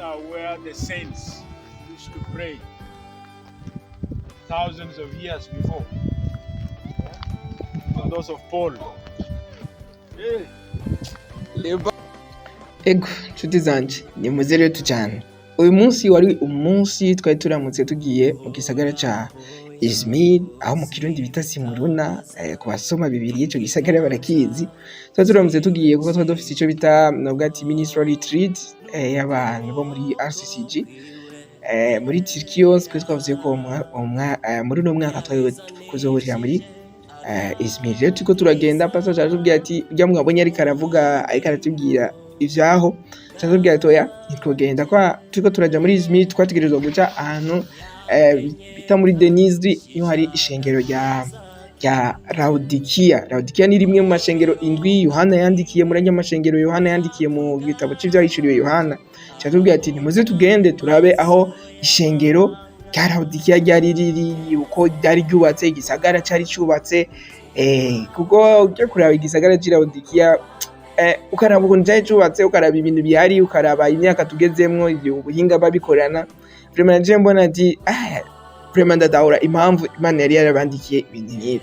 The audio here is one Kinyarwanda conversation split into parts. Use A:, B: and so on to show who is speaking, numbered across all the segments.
A: are where the saints used to pray thousands of years before. And those of Paul. Yeah.
B: Ego nshuti zanje ni muze rero tujyane. Uyu munsi wari umunsi twari turamutse tugiye mu gisagara ca Izmir, aho mu Kirundi bita Simuruna. Ku basoma bibiri ico gisagara barakizi. Twari turamutse tugiye kuko twari dufite ico bita nabwo ati ministry retreat y'abantu bo muri RCCG muri Turkiya. Twavuze ko muri uno mwaka twari kuzohurira muri Izmir. Rero turiko turagenda pastor aratubwira ati ujya mwabonye ariko aravuga ariko aratubwira ivyaho cyazubwira toya nitwogenda kwa turiko turaja muri Izmir. Twategerezwa guca ahantu bita muri Denizli, niho hari ishengero rya Lawudekiya. Lawudekiya ni rimwe mu mashengero indwi Yohana yandikiye, muri amashengero Yohana yandikiye mu gitabo cy'ivyahishuriwe Yohana. Cyazubwira ati nimuze tugende turabe aho ishengero rya Lawudekiya ryari riri, uko ryari ryubatse, igisagara cyari cyubatse, kuko ujya kuraba igisagara cy'i Lawudekiya ukaraba ukuntu cyari cyubatse, ukaraba ibintu bihari, ukaraba imyaka tugezemwo, ubuhinga babikorana. Vraiment naje mbona ati vraiment ndadahura impamvu Imana yari yarabandikiye ibintu nk'ibi.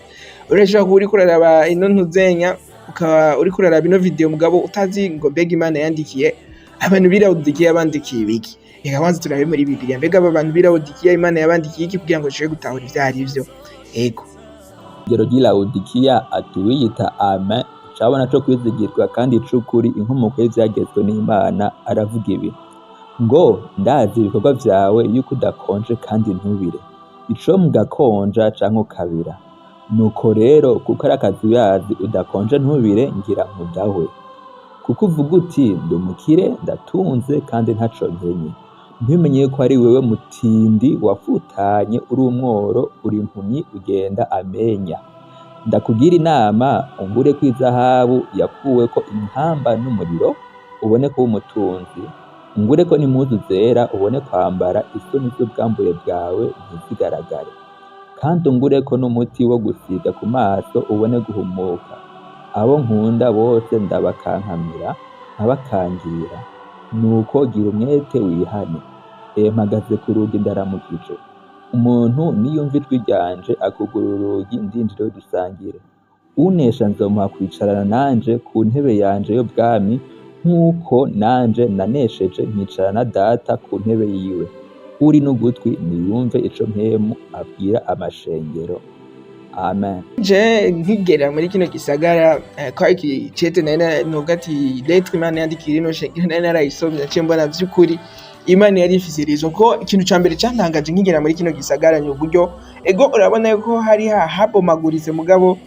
B: Urashobora kuba uriko uraraba ino ntuzenya, ukaba uriko uraraba ino video mugabo utazi ngo mbega Imana yandikiye abantu b'i Lawudekiya bandikiye ibiki. Reka banze turabe muri Bibiliya, mbega aba bantu b'i Lawudekiya Imana yabandikiye iki kugira ngo dushobore gutahura ivyo ari vyo. Ego
C: Urugero ry'i Lawudekiya ati wiyita amen, cabona co kwizigirwa kandi c'ukuri, inkomoko y'ivyagezwe n'Imana. Aravuga ibi ngo ndazi ibikorwa vyawe yuko udakonje kandi ntubire, ico mugakonja canke ukabira. Nuko rero kuko ari akazi uyazi, udakonje ntubire, ngira nkudahwe. Kuko uvuga uti ndi umukire, ndatunze kandi ntaco nkenye, ntumenye ko ari wewe mutindi wafutanye, uri umworo, uri impumyi, ugenda amenya. Ndakugira inama ungure ko izahabu yakuweko inkamba n'umuriro, ubone ko umutunzi. Ungure ko n'impuzu zera, ubone kwambara, isoni z'ubwambuye bwawe ntizigaragare. Kandi ungure ko n'umuti wo gusiga ku maso, ubone guhumuka. Abo nkunda bose ndabakankamira, nkabakangira. Nuko gira umwete wihane. Mpagaze ku rugi ndaramukije. Umuntu niyumva ijwi ryanje akugurura urugi, ndinjire dusangire. Unesha nzomuha kwicarana nanje ku ntebe yanje y'ubwami, nk'uko nanje nanesheje nkicara na Data ku ntebe yiwe. Uri n'ugutwi niyumve ico mpemu abwira amashengero. Amen.
B: Je nkigera muri kino gisagara kwa iki cete nubwo ati lettre Imana yandikira ino shengero narayisomye, naciye mbona vy'ukuri Imana yari ifise rezo. Ko ikintu ca mbere cantangaje nkigera muri kino gisagara ni uburyo ego urabona ko hari habomaguritse, mugabo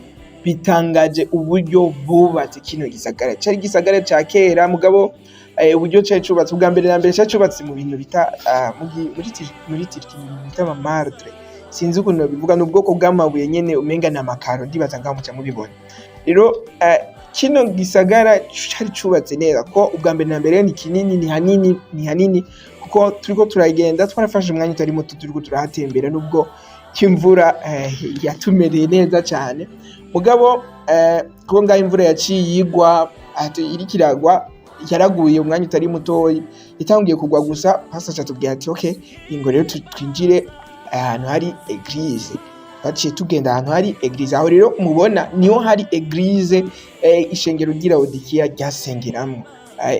B: bitangaje uburyo bubatse kino gisagara. Cari gisagara ca kera mugabo uburyo cari cubatse ubwa mbere na mbere cari cubatse mu bintu bita muri Turkiya bita amartre. Sinzi ukuntu bivuga, n'ubwoko bw'amabuye nyene umenga na makaro, ndibaza ngaho muca mubibona. Rero kino gisagara cari cubatse neza, ko ubwa mbere na mbere ni kinini, ni hanini, kuko turiko turagenda twarafashe umwanya utari muto, turiko turahatembera, nubwo imvura yatumereye neza cyane. Mugabo kuko ngaho imvura yaciye igwa, iriko iragwa, yaraguye umwanya utari mutoyi, itangiye kugwa gusa. Pastor atubwira ati okay, ingo rero twinjire ahantu hari eglise. Baciye tugenda ahantu hari eglise, aho rero mubona niho hari eglise ishengero ry'i Lawudekiya ryasengeramo.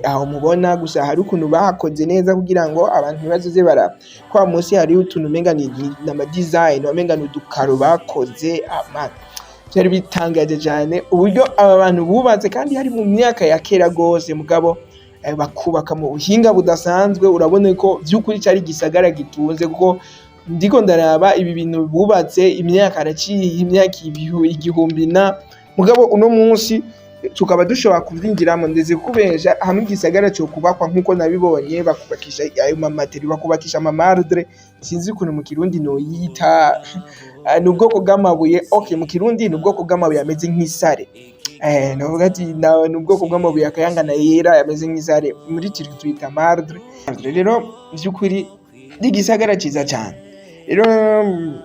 B: Aho mubona gusa hari ukuntu bahakoze neza kugira ngo abantu bazoze kwa munsi hari utuntu umenga ni ama design, umenga ni udukaro bakoze. Byari bitangaje cyane uburyo aba bantu bubatse, kandi hari mu myaka ya kera gose, mugabo bakubaka mu buhinga budasanzwe. Urabona ko vy'ukuri cyari gisagara gitunze, kuko ndiko ndaraba ibi bintu bubatse imyaka araciye imyaka igihumbi na, mugabo uno munsi tukaba dushobora kuvyinjiramo. Ndeze kubesha hamwe igisagara cyo kubakwa nkuko nabibonye, bakubakisha ayo mamateri, bakubakisha amamardre, sinzi ukuntu mu Kirundi no yita, n'ubwoko bw'amabuye. Okay, mu Kirundi n'ubwoko bw'amabuye ameze nk'isare, navuga ati n'ubwoko bw'amabuye akayangana yera ameze nk'isare, muri Turkiya twita mardre. Rero vy'ukuri igisagara ciza cyane. Rero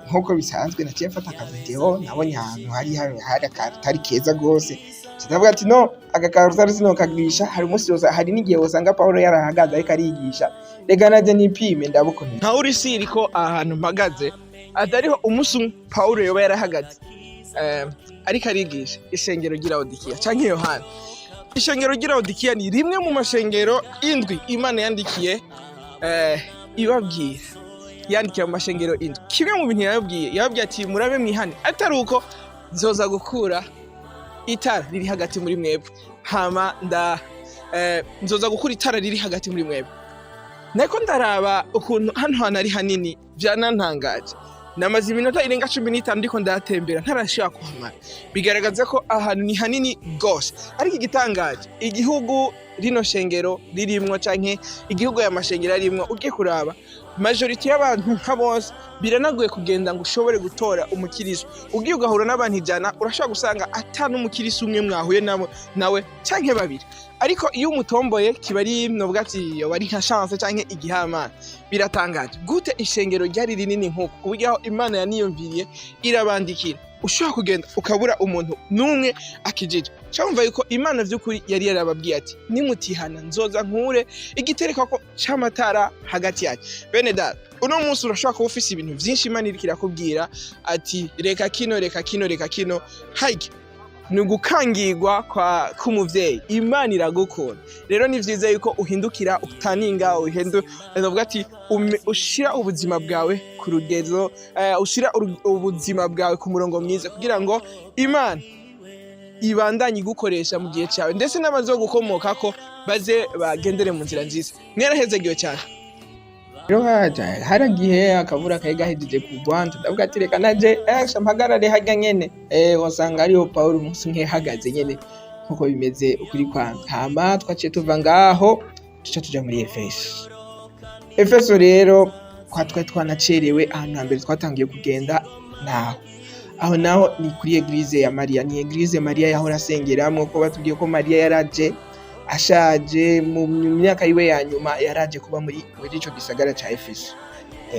B: nkuko bisanzwe naciye mfata akavideo, nabonye ahantu hari akatari keza gose, ndavuga ati no agakarusari sinokagirisha hari umunsi wose hari n'igihe usanga Paulo yarahagaze ariko arigisha reka naje nipime ndabukone nta uri siriko ahantu mpagaze atariho umunsi Paulo yoba yarahagaze ariko arigisha ishengero ry'Lawudekiya canke Yohana. Ishengero ry'Lawudekiya ni rimwe mu mashengero indwi Imana yandikiye ibabwira yandikiye mu mashengero indwi. Kimwe mu bintu yababwiye ati murabe mwihane atari uko nzoza gukura itara riri hagati muri mwebwe hama nzoza gukura itara riri hagati muri mwebwe. Nako ndaraba ukuntu hano hantu ari hanini byanantangaje. Namaze iminota irenga 15 ndiko ndatembera ntarashaka kuhamara. Bigaragaza ko ahantu ni hanini gose. Ariko igitangaje igihugu rino shengero ririmwo canke igihugu ya mashengero arimwo ugiye kuraba majority y'abantu nka bose biranaguye kugenda ngo ushobore gutora umukiriso. Ugiye ugahura n'abantu ijana urashaka gusanga atanu umukiriso umwe mwahuye nawe canke babiri. Ariko iyo umutomboye kiba ari novuga ati yo bari nka chance canke igihamana. Biratangaje gute ishengero ryari rinini nkuko kuburyo Imana yaniyumviriye irabandikira ushaka kugenda ukabura umuntu numwe akijije. Cyumva yuko Imana vy'ukuri yari yarababwiye ati nimutihana nzoza nkure igitereka ko c'amatara hagati yake. Bene data uno munsi urashaka ufise ibintu vyinshi Imana irikira kubwira ati reka kino haike ni gukangirwa k'umuvyeyi. Imana iragukunda rero ni vyiza yuko uhindukira utaninga uvuga ati ushira ubuzima bwawe ku rugezo ushira ubuzima bwawe ku murongo mwiza kugira ngo Imana ibandanye gukoresha mu gihe cyawe ndetse n'abazo gukomoka ko baze bagendere mu nzira nziza. Mwerahezegiwe cyane. Rero haragihe akavura kaye gahejeje kugwa ndavuga ati reka naje mpagarare hajya nyene wasanga ariho Paulo umunsi nkehagaze nyene nkuko bimeze ukuri kwanga. Hama twaciye tuva ngaho tuja muri Efeso rero twari twanacerewe ahantu hambere twatangiye kugenda aho naho ni kuri eglise ya Maria. Ni eglise Maria yahora asengeramo ko batubwiye ko Maria yaraje ashaje mu myaka yiwe ya nyuma yaraje kuba muri ico gisagara ca Efeso.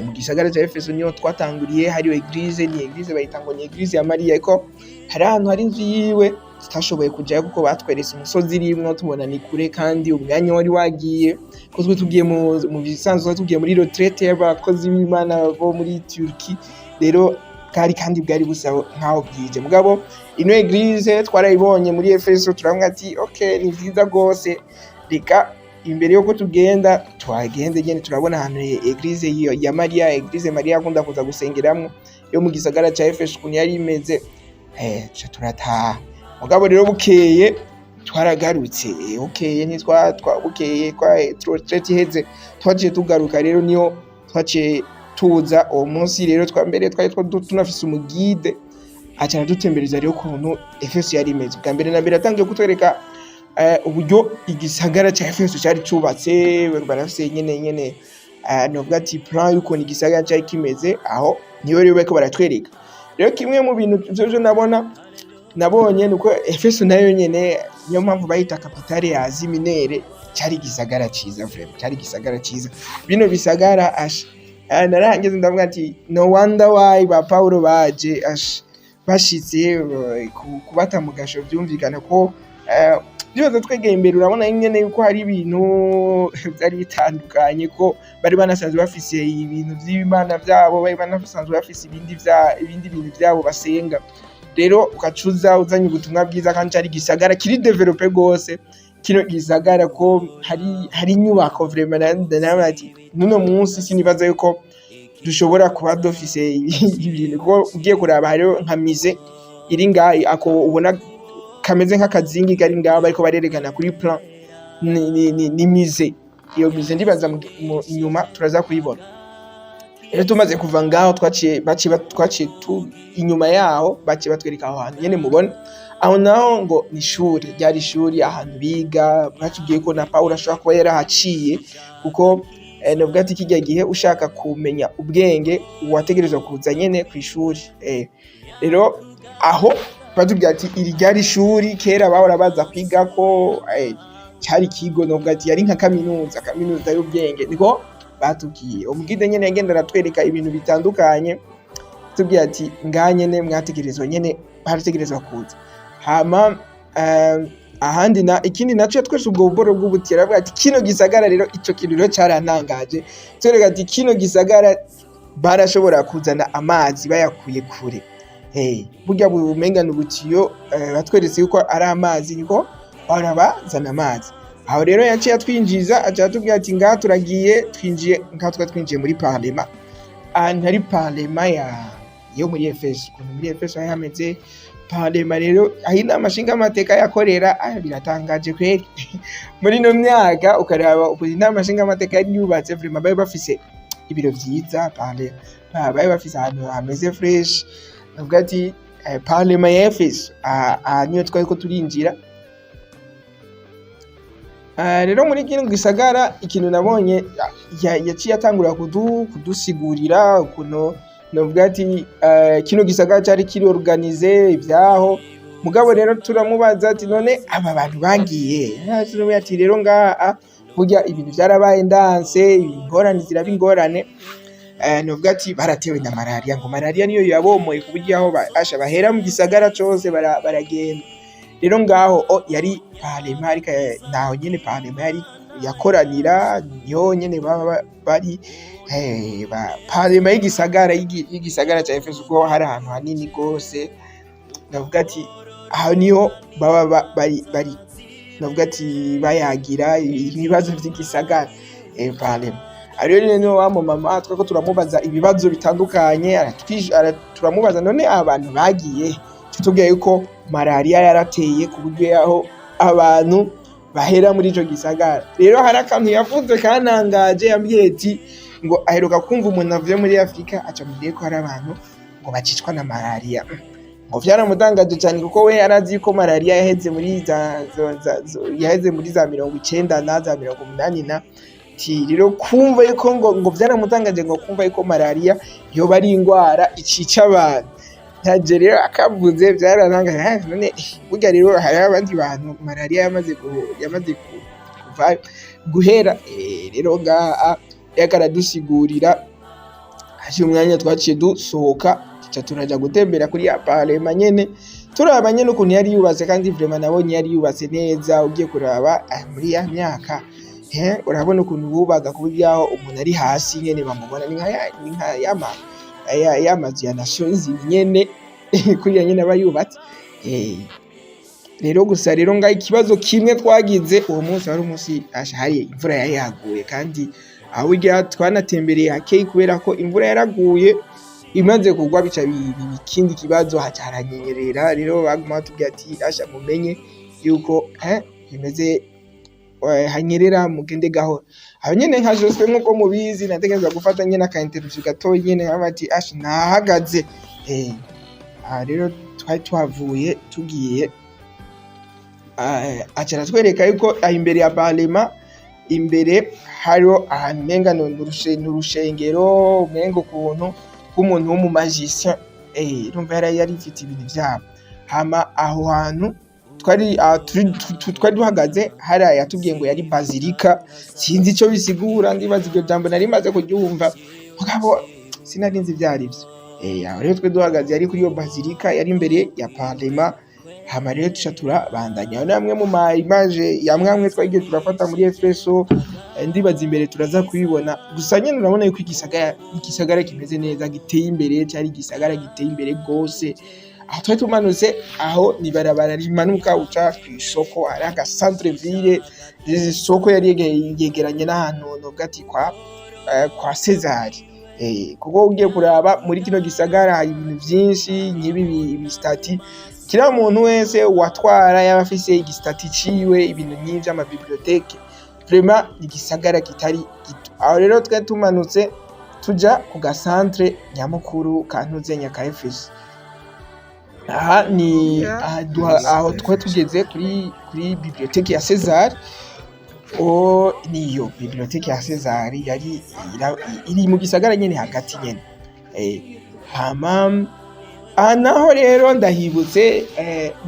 B: Mu gisagara ca Efeso niyo twatanguriye hari eglise ni eglise bayitango ni eglise ya Maria ariko hari ahantu hari inzu yiwe tutashoboye kujayo kuko batweretse umusozi irimwo tubona ni kure kandi umwanya wari wagiye kozwe tugiye mu bisanzwe tugiye muri retraite y'abakozi b'Imana bo muri Turki. Rero kandi bwari busaba nkaho bwije mugabo ino eglise twarayibonye muri Efeso turavuga ati okay ni vyiza gose reka imbere yuko tugenda twagende nyene turabona ahantu eglise ya Maria. Eglise Maria akunda kuza gusengeramwo yo mu gisagara ca Efeso kuntu yari imeze turataha mugabo rero bukeye twaragarutse okay bukeye kwa retraite iheze twaciye tugaruka rero niyo twaciye tuza uwo munsi rero twambere twari tunafise umugide acara dutembereza rero kuntu Efeso yari imeze. Bwa mbere na mbere atangiye kutwereka uburyo igisagara ca Efeso cyari cubatse barafise nyene novuga ati plan yuko ni igisagara cyari kimeze aho niyo rero bariko baratwereka. Rero kimwe mu bintu byo nabonye nuko Efeso nayo nyene niyo mpamvu bayita capitale ya Asia Minere cyari igisagara ciza vraiment cyari igisagara ciza. Bino bisagara narangeze ndavuga ati no wonder why ba Paulo baje bashitse kubata mu gasho byumvikana ko byoza twegeye imbere urabona nyene yuko hari ibintu byari bitandukanye ko bari banasanzwe bafise ibintu by'Imana byabo bari banasanzwe bafise ibindi bintu byabo basenga. Rero ukacuza uzanye ubutumwa bwiza kandi ari gisagara kiri developer gose kino gisagara ko hari inyubako vraiment ati nuno munsi sinibaza yuko dushobora kuba dufise ibintu ko ugiye kuraba hariho nka mise iri ngayi ako ubona kameze nk'akazingi kari ngaho bariko barerekana kuri plan ni mise. Iyo mise ndibaza nyuma turaza kuyibona. Rero tumaze kuva ngaho twaciye inyuma yaho baciye batwereka aho hantu nyene mubona aho naho ngo ni ishuri ryari ishuri ahantu biga. Batubwiye ko na Paulo ashobora kuba yarahaciye kuko novuga ati kijya gihe ushaka kumenya ubwenge wategerezwa kuza nyene ku ishuri. Rero aho batubwiye ati iri ryari ishuri kera bahora baza kwiga ko cyari kigo novuga ati yari nka kaminuza y'ubwenge niko batubwiye. Umugide nyene yagenda aratwereka ibintu bitandukanye tubwiye ati nganye ne mwategerezwa nyene barategerezwa kuza. Hama ahandi ikindi naco twese ubwo buboro bw'ubutira bwa ati kino gisagara rero ico kintu rero cyarantangaje twereka ati kino gisagara barashobora kuzana amazi bayakuye kure burya bumengana ubutiyo batweretse yuko ari amazi niko barabazana amazi aho rero yaciye atwinjiza aca atubwira ati ngaha turagiye twinjiye ngaha twinjiye muri parlement ahantu hari parlement yo muri Efeso ukuntu muri Efeso hameze parlement rero aho inama nshingamateka yakorera biratangaje kweri muri no myaka ukaraba ukuntu inama nshingamateka yari yubatse vraiment bari bafise ibiro vyiza bari bafise ahantu hameze fresh navuga ati parlement ya Efeso niyo twari ko turinjira rero muri kino gisagara ikintu nabonye yaciye atangura kudusigurira ukuntu navuga ati kino gisagara cyari kiri organize ibyaho mugabo rero turamubaza ati none aba bantu bagiye ati rero ngaha burya ibintu byarabaye ndanse ingorane ziraba ingorane navuga ati baratewe na malaria ngo malaria niyo yabomoye kuburyo aho bahera mu gisagara cyose baragenda rero ngaho yari parlement ariko naho nyene parlement yari yakoranira niyo nyene baba bari parlement y'igisagara cya Efeso ko hari ahantu hanini gose navuga ati aho niho baba bari navuga ati bayagira ibibazo by'igisagara parlement ariyo rero wa mama twako turamubaza ibibazo bitandukanye turamubaza none abantu bagiye tutubwiye yuko malaria yarateye ku buryo yaho abantu bahera muri ico gisagara rero hari akantu yavuze kanangaje yambwiye ati ngo aheruka kumva umuntu avuye muri Afrika aca mubwiye ko hari abantu ngo bacicwa na malaria ngo byaramudangaje cyane kuko we yarazi ko malaria yaheze muri za 90 na za 80 na rero kumva yuko ngo byaramutangaje ngo kumva yuko malaria yoba ari ingwara icica abantu ntaje rero akavuze byararangaje none burya rero hari abandi bantu malaria yamaze kuva guhera rero ngaha yakaradusigurira haje umwanya twaciye dusohoka tuca turaja gutembera kuri ya parlement nyene turaba nyene ukuntu yari yubatse kandi vraiment nabonye yari yubatse neza ugiye kuraba muri ya myaka urabona ukuntu bubaga ku buryo umuntu ari hasi nyene bamubona ni nka yamazu ya nations nyene kuriya nyene abayubatse rero gusa rero ngaho ikibazo kimwe twagize uwo munsi wari umunsi hari imvura yari yaguye kandi aho ujya twanatembereye hakeye kubera ko imvura yaraguye imaze kugwa bica ikindi kibazo hacaranyenyerera rero baguma batubwira ati asha mumenye yuko bimeze hanyerera mugende gahoro aho nyene nka Joseph nkuko mubizi nategereza gufata nyene aka interview gatoyi nyene nkabati asha nahagaze rero twari twavuye tugiye acara twereka yuko imbere ya parlement imbere hariho ahantu menga n'urushengero mengo kuntu k'umuntu w'umu magicien urumva yari ifite ibintu byabo hama aho hantu twari duhagaze hariya yatubwiye ngo yari bazilika sinzi icyo bisigura ndibaza iryo jambo nari maze kuryumva mugabo sinari nzi ibyo ari byo aho rero twe duhagaze yari kuri iyo bazilika yari imbere ya parlement hama rero tuca turabandanya namwe mu ma image ya mwamwe twagiye turafata muri Efeso ndibaza imbere turaza kubibona gusa nyene urabona yuko igisagara kimeze neza giteye imbere cyari igisagara giteye imbere gose aho twari tumanutse aho ni barabara rimanuka uca kw'isoko ari aga centre ville isoko yari yegeranye n'ahantu nogati kwa Cesar kuko ugiye kuraba muri kino gisagara hari ibintu byinshi nk'ibi bistati kila muntu wese watwara yaba afise igistati ciwe ibintu nk'ivyo ama bibliothèque vraiment igisagara kitari gito aho rero twe tumanutse tuja ku gasantre nyamukuru kantuze nyaka Efeso aha ni aho twe tugeze kuri bibliothèque ya Cesar niyo bibliothèque ya Cesar yari iri mu gisagara nyene hagati nyene hama naho rero ndahibutse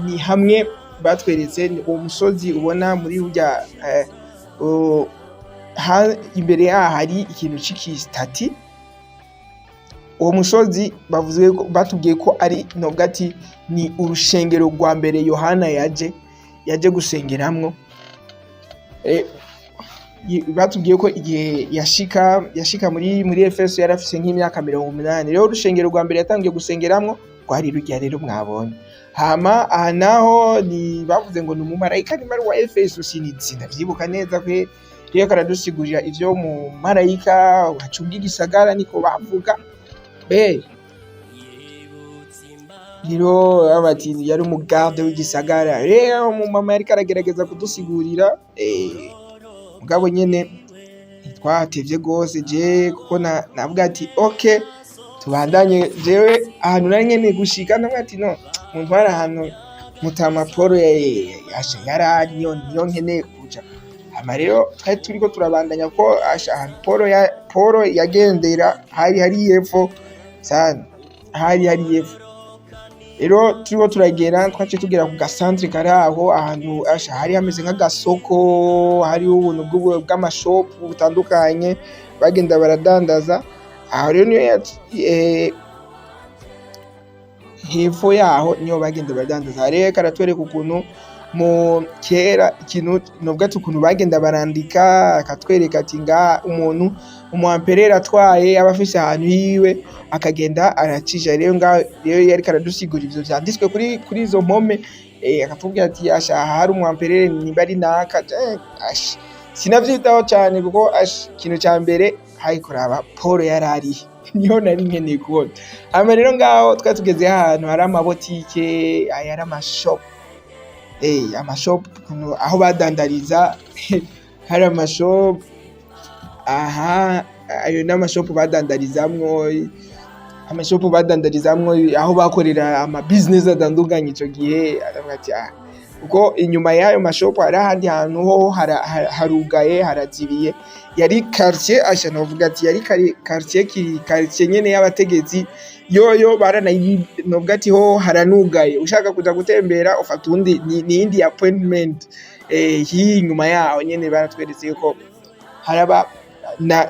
B: ni hamwe batweretse uwo musozi ubona muri burya imbere yaho hari ikintu c'ikistati uwo musozi batubwiye ko ari nobwati ni urushengero rwa mbere Yohana yaje yaje gusengeramwo. Batubwiye ko igihe yashika muri Efeso yari afise nk'imyaka 80. Rero urushengero rwa mbere yatangiye gusengeramwo rwari rujya rero mwabonye. Hama aha naho ni bavuze ngo ni umumarayika ni wa Efeso, sinavyibuka neza kwe. Rero karadusigurira ivyo mu marayika wacunga igisagara niko bavuga. Rero abati yari umugarde w'igisagara. Rero mu mama yari karagerageza kudusigurira mugabo nyene twatevye gose je kuko navuga ati okay tubandanye. Jewe ahantu nari nyene gushika namwe ati no muntwara ahantu Mutama Paul yarari niyo nkene kuja. Hama rero twari turiko turabandanya ko ahantu Paul yagendera hari yepfo sana, hari yepfo. Rero turiko turagera twace tugera ku gasantre kari aho ahantu hari hameze nk'agasoko, hari ubuntu bw'amashopu butandukanye bagenda baradandaza. Aho rero niyo hepfo yaho niyo bagenda baradandaza. Rero karatwereka ukuntu mu kera ikintu nubwo ukuntu bagenda barandika, akatwereka ati nga umuntu umuamperera atwaye abafise ahantu hiwe akagenda aracisha. Rero yari karadusigura ivyo vyanditswe kuri izo mpome, akatubwira ati hari umuamperere nimba ari naka. Sinavyitaho cyane kuko ikintu ca mbere hari kuraba Paul yarari niho nari nkeneye kubona. Hama rero ngaho twari tugeze ahantu hari amabotike, hari amashop, amashop aho badandariza hari amashop ayo n'amashop badandarizamwo, aho bakorera ama business atandukanye ico gihe. Aravuga ati uko inyuma y'ayo mashop hari ahandi hantu ho harugaye harazibiye. Yari quartier novuga ati yari quartier nyene y'abategetsi. Yoyo novuga ati ho haranugaye. Ushaka kuja gutembera ufata undi ni indi appointment. Inyuma yaho nyene baratweretse yuko haraba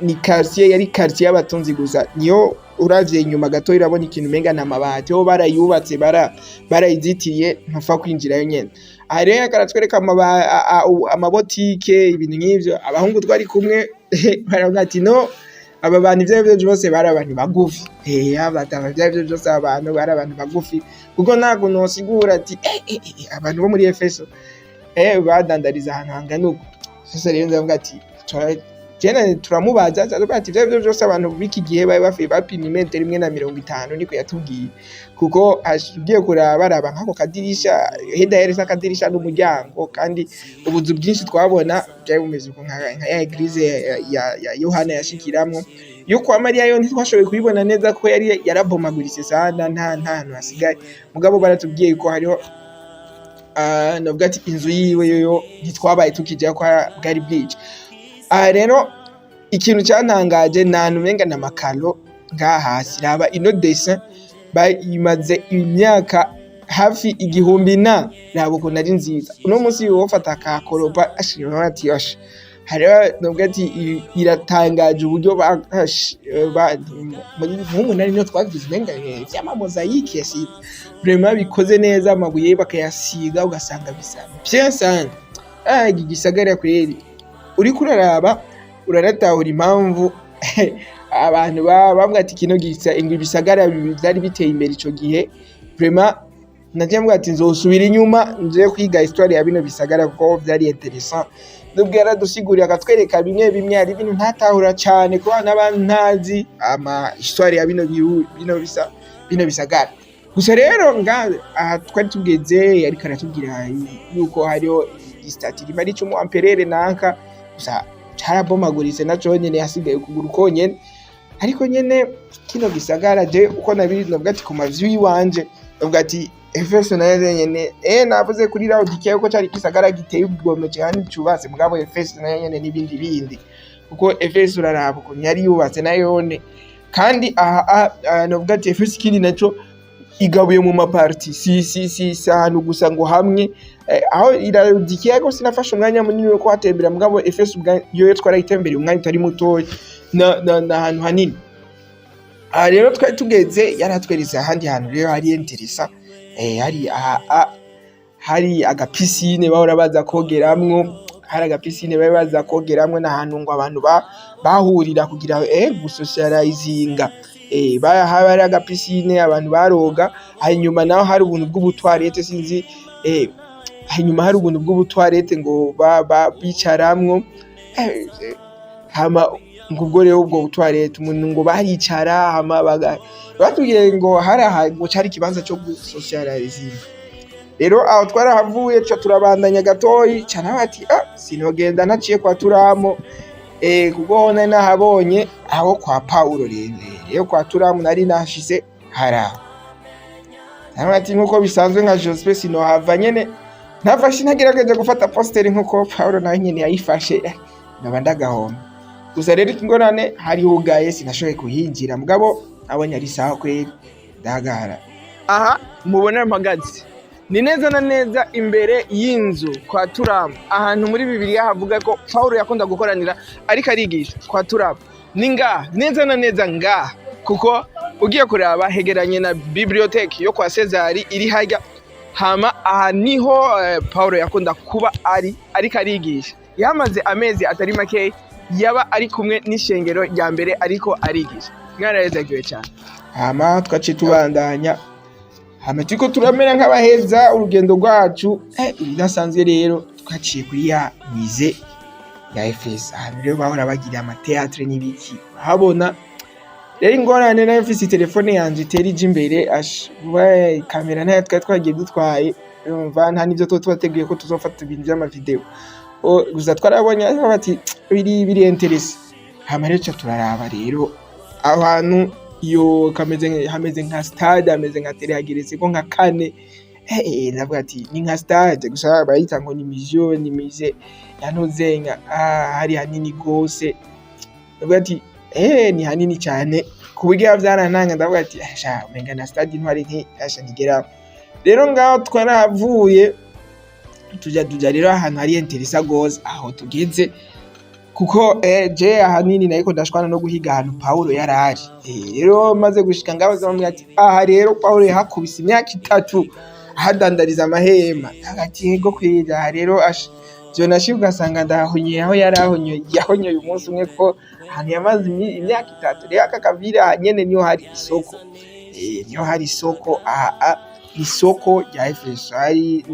B: ni quartier, yari quartier y'abatunzi gusa. Niyo uravye inyuma gato irabona ikintu menga na mabati ho barayubatse barayizitiye ntupfa kwinjirayo nyene. Rero karatwereka amabotike ibintu nk'ivyo. Abahungu twari kumwe baravuga ati no aba bantu ivyo byose bari abantu bagufi. Abatanga ivyo byose abantu bari abantu bagufi kuko ntago nosigura ati abantu bo muri Efeso badandariza ahantu hangana uko. Sasa rero ndavuga ati jene turamubaza ati ivyo byose abantu biki gihe bari bafi bapima 1.50 niko yatubwiye, kuko ashigiye kuraba nkako kadirisha heda yaresa kadirisha n'umuryango. Kandi ubuzu bwinshi twabona byari bumeze nka ya eglise ya Yohana yashikiramwo. Yuko Maria yo ntitwashoboye kubibona neza ko yarabomaguritse sana, nta hantu hasigaye. Mugabo baratubwiye ko hariho novuga ati inzu yiwe yo ntitwabaye tukijya kwa bwari bwije. Rero ikintu cyantangaje nantu menga na makalo ngahasi raba ino dessin bayimaze imyaka hafi 1000 raba uko nari nziza. Uno munsi wofata akakoropa ashira ati yosha. Hariho nubwo ati iratangaje uburyo muri nari no twagize menga vyama mozaique yasi vraiment bikoze neza, amabuye bakayasiga ugasanga bisa bien sana. Igisagara kweri uri kuraraba uraratahura impamvu abantu bavuga ati kino gisa ingwe bisagara byari biteye imbere ico gihe. Vraiment naje mbwa ati nzosubira inyuma nje kwiga histoire ya bino bisagara kuko byari interessant. Nubwo yaradusiguriye akatwereka bimwe ari ibintu ntatahura cyane ko n'abantu ntazi ama histoire ya bino bisagara. Gusa rero twari tugeze yari karatubwira yuko hariho istati rimari cyo mu amperere nanka gusa carabomaguritse naco nyene yasigaye kuguru konyene. Ariko nyene kino gisagara je uko nabiri novuga ati ku mavyu yiwanje novuga ati Efeso nayo nyene navuze kuri Lawudekiya ko cari gisagara giteye ubwome cyane cyubatse. Mugabo Efeso nayo nyene nibindi kuko Efeso uraraba ko yari yubatse nayone. Kandi novuga ati Efeso kindi naco igabuye mu maparti si ahantu gusa ngo hamwe. Aho Lawudekiya ko sinafashe umwanya munini wo kwatembera. Mugabo Efeso yo twarayitembera umwanya utari mutoya na ahantu hanini. Rero twari tugeze yaratweretse ahandi hantu rero hari interesa. hari agapisine bahora baza kogeramwo, hari agapisine bari baza kogeramwo n'ahantu ngo abantu bahurira kugira gusocializinga. Haba hari agapisine abantu baroga, hanyuma naho hari ubuntu bw'ubutwarete sinzi hanyuma hari ubuntu bw'ubutwarete ngo bicaramwo, hama ngo ubwo rero ubwo butwarete umuntu ngo baricara hama batubwiye ngo hari ngo cari ikibanza cyo gusocializinga. Rero aho twarahavuye turabandanya gatoyi cyane bati sinogenda naciye kwa Turamo kuko nari nahabonye aho kwa Paulo. Rero kwa Turamo nari nashise hara ati nkuko bisanzwe nka Joseph sinohava nyene ntafashe nagerageje gufata poster nkuko Paulo nawe nyene yayifashe naba ndagahoma. Gusa rero ingorane hari hugaye sinashoboye kuhinjira, mugabo abonye ari sawa kweli ndagara. Aha mubona mpagaze ni neza na neza imbere y'inzu kwa Turamo, ahantu muri Bibiliya havuga ko Paulo yakunda gukoranira ariko arigisha kwa Turamo. Ni neza na neza kuko ugiye kuraba hegeranye na bibliothèque yo kwa Cesari iri hajya, hama aha niho Paulo yakunda kuba ariko arigisha. Yamaze amezi atari make yaba ari kumwe n'ishengero rya mbere ariko arigisha. Mwararezagiwe cyane. Hama twaciye tubandanya, hama turiko turamera nk'abaheza urugendo rwacu ibidasanzwe. Rero twaciye kuri ya mize ya Efeso, ahantu rero bahora bagira amateatre n'ibiki habona. Rero ingorane na Efeso telefone yanje iterije imbere kamera ntayo twagiye dutwaye, urumva nta nivyo twateguye ko tuzofata ibintu by'amavideo. Gusa twarabonye bati biri interesse. Hama rero turaraba rero aho hantu iyo hameze nka stade, hameze nka telehageretse ko nka kane. Ndavuga ati ni nka stade, gusa bayita ngo ni mize yanozenya hari hanini gose. Ndavuga ati ni hanini cyane ku buryo byarananga. Ndavuga ati umenga na stade intwari ntigera. Rero ngaho twarahavuye tujya rero ahantu hari interesa gose aho tugeze, kuko je ahanini nayiko ndashwana no guhiga ahantu Paulo yarari. Rero maze gushika ngaho zamwe ati aha rero Paulo yakubise imyaka 3 ahadandariza amahema. Hagati yego kwiga rero je nashibwa sanga ndahonye aho yahonye uyu munsi umwe ko ahantu yamaze imyaka 3. Rero akakavira nyene niyo hari isoko, niyo hari isoko. Isoko rya Efeso, hari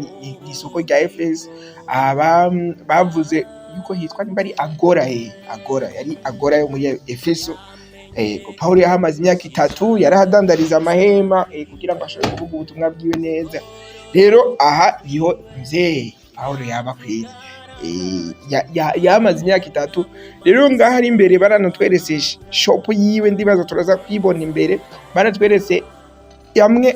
B: isoko rya Efeso bavuze yuko hitwa nimbari agora yari agora yo muri Efeso. Paulo yahamaze imyaka 3 yarahadandariza amahema kugira ngo ashobore kuvuga ubutumwa bwiwe neza. Rero aha niho mzee Paulo yaba kwezi yamaze imyaka 3. Rero ngaho ari imbere baranatwerese shop yiwe, ndibaza turaza kwibona imbere. Baratwerese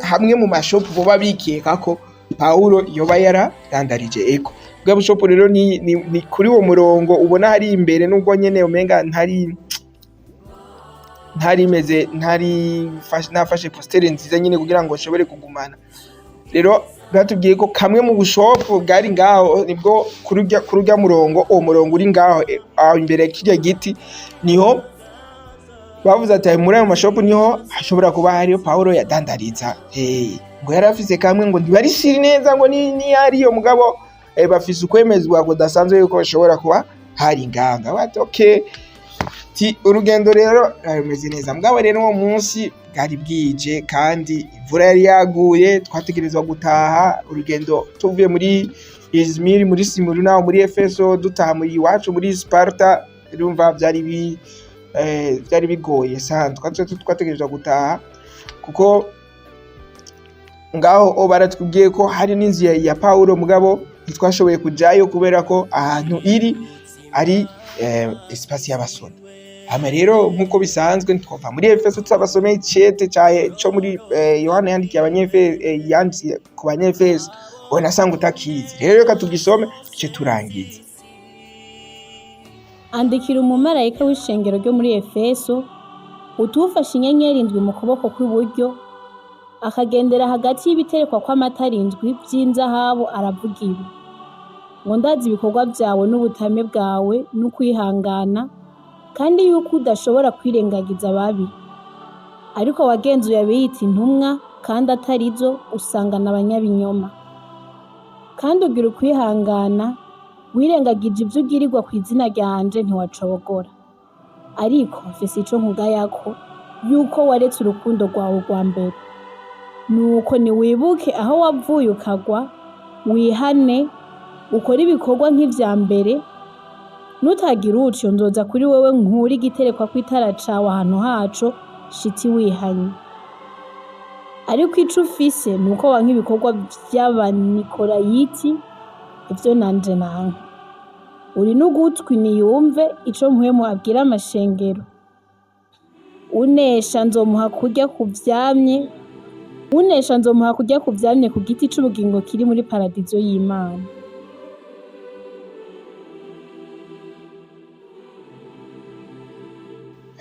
B: hamwe mu mashop boba bikeka ko Paulo yoba yaradandarije eko. Bwa shop rero ni kuri uwo murongo ubona hari imbere, nubwo nyene umenga nafashe postere nziza nyine kugira ngo nshobore kugumana. Rero batubwiye ko kamwe mu bushopu bwari ngaho nibwo kurujya murongo, uwo murongo uri ngaho imbere y'ikijya giti niho bavuze ati muri ayo mashopu niho hashobora kuba hariyo Paulo yadandariza. Ngo yarafise kamwe ngo ntibarishiri neza ngo ni hariyo, mugabo bafise ukwemezwa kudasanzwe yuko bashobora kuba hari nganga. Bati okay, urugendo rero rumeze neza. Mugabo rero uwo munsi bwari bwije kandi imvura yari yaguye, twategerezwa gutaha. Urugendo tuvuye muri Izmir muri Simuru naho muri Efeso dutaha muri iwacu muri Sparta. Urumva byari bigoye sana, twategerezwa gutaha kuko ngaho baratubwiye ko hari n'inzu ya Paulo, mugabo ntitwashoboye kujayo kubera ko ahantu iri ari espace y'abasoda. Hama rero nkuko bisanzwe twava muri Efeso twabasomeye icete cyo muri Yohana yandikiye abanyefeso, yandikiye ku banyefeso. Wowe nasanga utakizi, rero reka tugisome cyo turangiza.
D: Andikira umumarayika w'ishengero ryo muri Efeso, utufashe inyenyeri 7 mu kuboko kw'iburyo, akagendera hagati y'ibiterekwa kw'amatara 7 by'inzahabu, aravuga ibi ngo ndazi ibikorwa byawe n'ubutame bwawe n'ukwihangana, kandi yuko udashobora kwirengagiza ababi, ariko wagenzuye abiyita intumwa kandi atarizo, usanga n'abanyabinyoma. kandi ugira ukwihangana, wirengagije ibyo ugirirwa ku izina ryanje ntiwacogora. Ariko mfise ico nkugayako, yuko waretse urukundo rwawe rwa mbere. Nuko niwibuke aho wavuye ukagwa, wihane, ukore ibikorwa nk'ivya mbere. Nutagira utyo nzoza kuri wewe nkure igiterekwa kw'itara cawe ahantu haco, shitsi wihanye. Ariko ico ufise nuko wanka ibikorwa vy'abanikolayiti, ivyo nanje nanka. Uri n'ugutwi niyumve ico mpwemu abwira amashengero. Unesha nzomuha kurya ku vyamye ku giti c'ubugingo kiri muri paradizo y'Imana.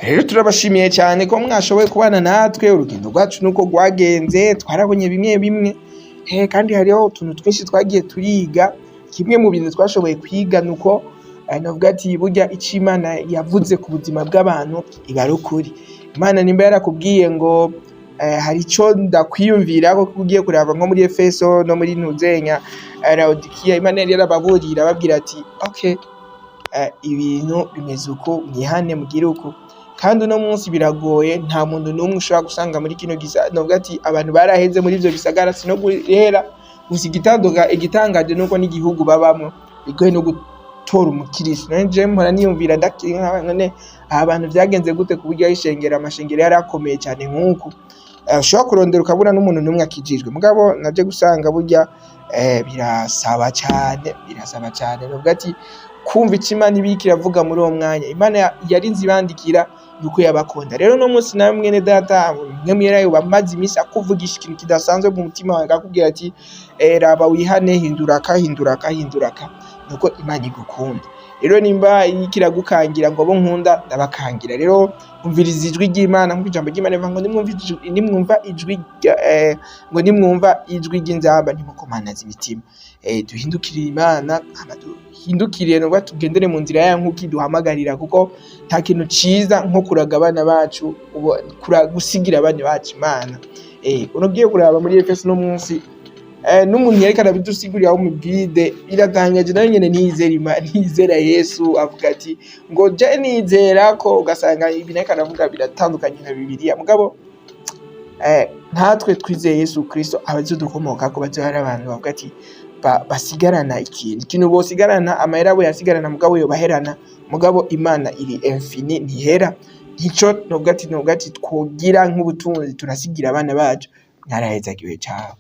B: Rero turabashimiye cyane ko mwashoboye kubana natwe. Urugendo rwacu nuko rwagenze, twarabonye bimwe bimwe kandi hariho utuntu twinshi twagiye turiga. Kimwe mu bintu twashoboye kwiga nuko navuga ati burya ico Imana yavuze ku buzima bw'abantu iba ari ukuri. Imana nimba yarakubwiye ngo hari ico ndakwiyumvira ko ugiye kuraba nko muri Efeso no muri Lawudekiya, Imana yari yarababurira babwira ati okay, ibintu bimeze uko, mwihane mugire uko. Kandi uno munsi biragoye, nta muntu n'umwe ushobora gusanga muri kino navuga ati abantu baraheze muri ivyo bisagara, sino guhera gusa igitangaje nuko n'igihugu babamwo bigoye no gutora umukiristo. Nanje mpora niyumvira none abantu vyagenze gute ku buryo amashengero yari akomeye cyane nk'uku, ushobora kurondera ukabura n'umuntu n'umwe akijijwe. Mugabo naje gusanga burya birasaba cyane navuga ati kumva ico Imana ibiki iravuga muri uwo mwanya. Imana yarinze ibandikira nuko yabakunda. Rero no munsi nawe mwene data mwe mwerayo bamaze imisi akuvugisha ikintu kidasanzwe mu mutima wawe, akakubwira ati raba wihane, hinduraka nuko Imana igukunda. Rero nimba ikiragukangira ngo abo nkunda ndabakangira. Rero umviriza ijwi ry'Imana, nk'uko ijambo ry'Imana rivuga ngo nimwumva ijwi ry'inzamba ntimukomanaze imitima. Duhindukirire Imana, duhindukiriye no tugendere mu nzira yayo nk'uko iduhamagarira, kuko nta kintu ciza nko kuraga abana bacu, gusigira abana bacu Imana. Unogiye kuraba muri Efeso no munsi n'umuntu yareka arabidusigurira mu bwide, biratangaje. nayo nyene ntizera Yesu, avuga ati ngo je nizera ko, ugasanga ibi nareka aravuga biratandukanye na Bibiliya. Mugabo natwe twizeye Yesu Kristo, abazodukomokako bazohari abantu bavuga ati basigarana ikintu bosigarana, amahera abo yasigarana mugabo yo baherana. Mugabo Imana iri infini, ntihera. Nico novuga ati twogira nk'ubutunzi turasigira abana bacu. Mwarahezagiwe cyane.